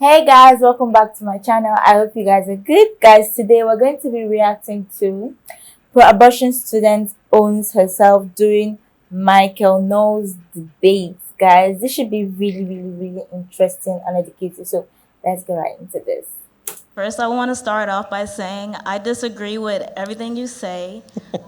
Hey guys, welcome back to my channel. I hope you guys are good. Guys, today we're going to be reacting to pro-abortion student owns herself during Michael Knowles debates. Guys, this should be really interesting and educative. So let's get right into this. First, I want to start off by saying I disagree with everything you say.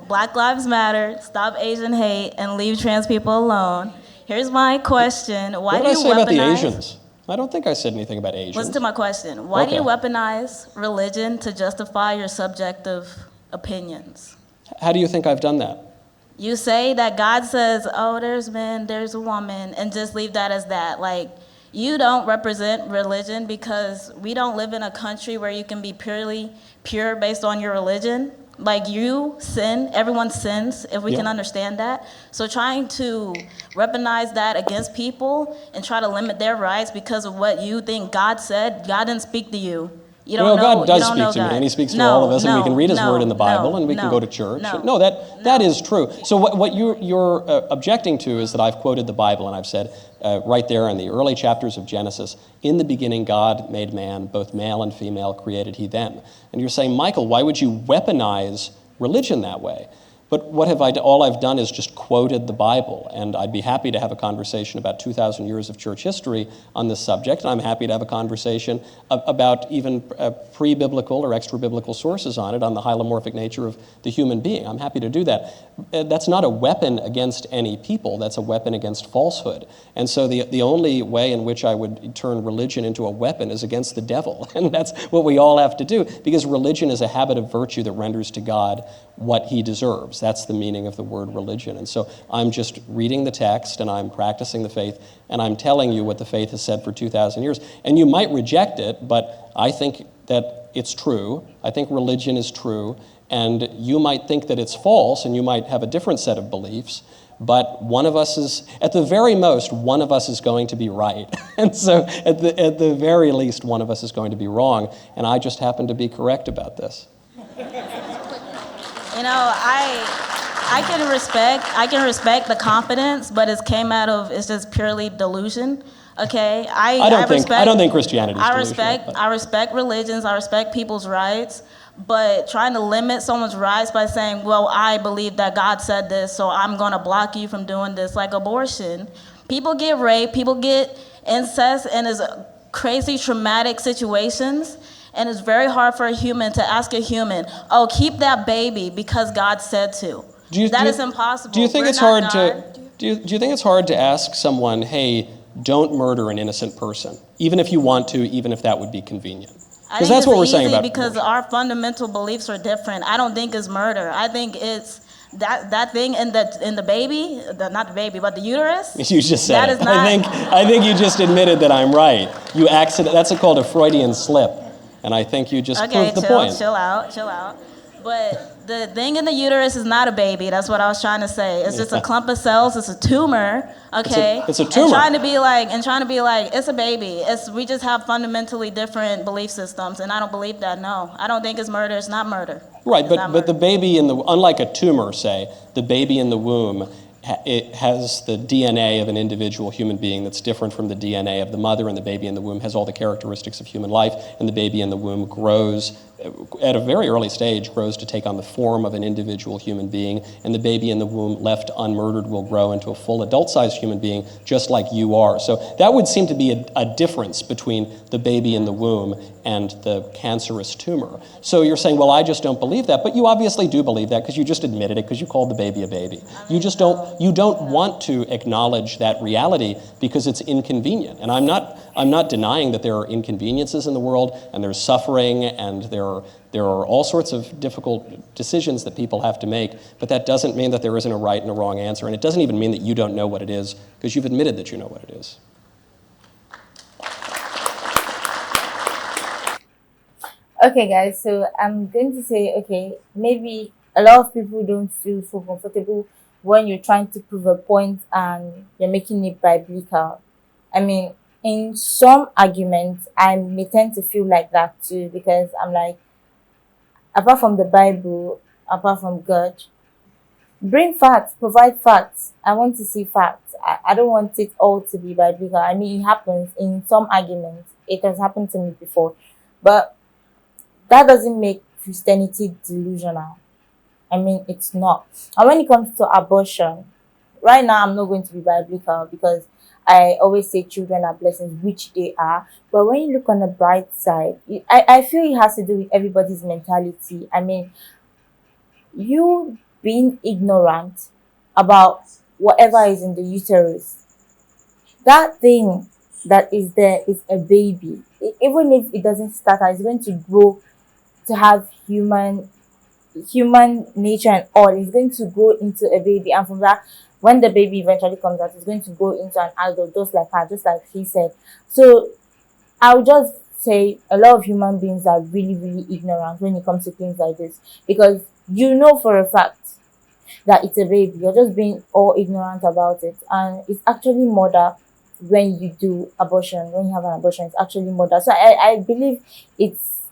Black Lives Matter, stop Asian hate, and leave trans people alone. Here's my question. Why What do did I you say about the weaponize? Asians? I don't think I said anything about Asians. Listen to my question. Why do you Okay. weaponize religion to justify your subjective opinions? How do you think I've done that? You say that God says, oh, there's men, there's a woman, and just leave that as that. Like, you don't represent religion because we don't live in a country where you can be pure based on your religion. Like, you sin, everyone sins, if we can understand that. So trying to weaponize that against people and try to limit their rights because of what you think God said, God didn't speak to you. You don't know. God does you don't speak know to me, God. and He speaks to No, all of us, and we no, can read His no, Word in the Bible, no, and we can no, go to church. no. That is true. So what you're objecting to is that I've quoted the Bible, and I've said right there in the early chapters of Genesis, in the beginning God made man, both male and female created He them. And you're saying, Michael, why would you weaponize religion that way? But what have I done? All I've done is just quoted the Bible, and I'd be happy to have a conversation about 2,000 years of church history on this subject, and I'm happy to have a conversation about even pre-biblical or extra-biblical sources on it, on the hylomorphic nature of the human being. I'm happy to do that. That's not a weapon against any people. That's a weapon against falsehood. And so the only way in which I would turn religion into a weapon is against the devil, and that's what we all have to do, because religion is a habit of virtue that renders to God what He deserves. That's the meaning of the word religion. And so I'm just reading the text, and I'm practicing the faith, and I'm telling you what the faith has said for 2,000 years. And you might reject it, but I think that it's true. I think religion is true. And you might think that it's false, and you might have a different set of beliefs. But one of us is, at the very most, one of us is going to be right. And so at the very least, one of us is going to be wrong. And I just happen to be correct about this. You know, I can respect the confidence, but it's just purely delusion. Okay, I don't think Christianity is delusional. I respect religions. I respect people's rights. But trying to limit someone's rights by saying, well, I believe that God said this, so I'm going to block you from doing this, like abortion. People get raped, people get incest, and it's crazy traumatic situations. And it's very hard for a human to ask a human, oh, keep that baby because God said to. That is impossible. Do you think it's hard do you think it's hard to ask someone, hey, don't murder an innocent person, even if you want to, even if that would be convenient? Because that's what we're saying about because our fundamental beliefs are different. I don't think it's murder. I think it's that thing in the baby, not the baby, but the uterus. You just said that it. Is not, I think you just admitted that I'm right. That's called a Freudian slip. And I think you just proved the point. Chill out. But the thing in the uterus is not a baby. That's what I was trying to say. It's just a clump of cells. It's a tumor. Okay. It's a tumor. And trying to be like, it's a baby. We just have fundamentally different belief systems, and I don't believe that. No, I don't think it's murder. It's not murder. Right, but the baby unlike a tumor, say, the baby in the womb, it has the DNA of an individual human being that's different from the DNA of the mother, and the baby in the womb has all the characteristics of human life, and the baby in the womb grows at a very early stage, grows to take on the form of an individual human being, and the baby in the womb left unmurdered will grow into a full adult-sized human being, just like you are. So that would seem to be a difference between the baby in the womb and the cancerous tumor. So you're saying, well, I just don't believe that, but you obviously do believe that because you just admitted it, because you called the baby a baby. You don't want to acknowledge that reality because it's inconvenient. And I'm not denying that there are inconveniences in the world, and there's suffering, and there are all sorts of difficult decisions that people have to make, but that doesn't mean that there isn't a right and a wrong answer, and it doesn't even mean that you don't know what it is, because you've admitted that you know what it is. Okay guys, so I'm going to say, okay, maybe a lot of people don't feel so comfortable when you're trying to prove a point and you're making it biblical. I mean, in some arguments, I may tend to feel like that too, because I'm like, apart from the Bible, apart from God, bring facts, provide facts. I want to see facts. I don't want it all to be biblical. I mean, it happens in some arguments. it has happened to me before. But that doesn't make Christianity delusional. I mean, it's not. And when it comes to abortion, right now I'm not going to be biblical because I always say children are blessings, which they are. But when you look on the bright side, I feel it has to do with everybody's mentality. I mean, you being ignorant about whatever is in the uterus, that thing that is there is a baby. Even if it doesn't start, it's going to grow to have human nature and all. It's going to grow into a baby, and from that, when the baby eventually comes out, it's going to grow into an adult, just like her, just like he said. So I would just say a lot of human beings are really, really ignorant when it comes to things like this, because you know for a fact that it's a baby. You're just being all ignorant about it, and it's actually murder when you do abortion. When you have an abortion, it's actually murder. So I believe it's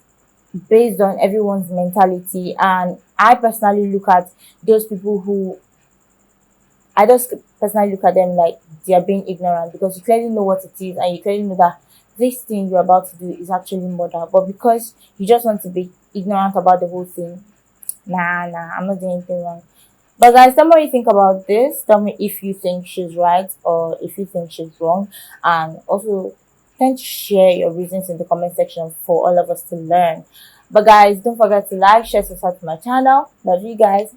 based on everyone's mentality, and I just personally look at them like they are being ignorant, because you clearly know what it is, and you clearly know that this thing you're about to do is actually murder. But because you just want to be ignorant about the whole thing, nah, I'm not doing anything wrong. But guys, tell me what you think about this. Tell me if you think she's right or if you think she's wrong. And also tend to share your reasons in the comment section for all of us to learn. But guys, don't forget to like, share, subscribe to my channel. Love you guys.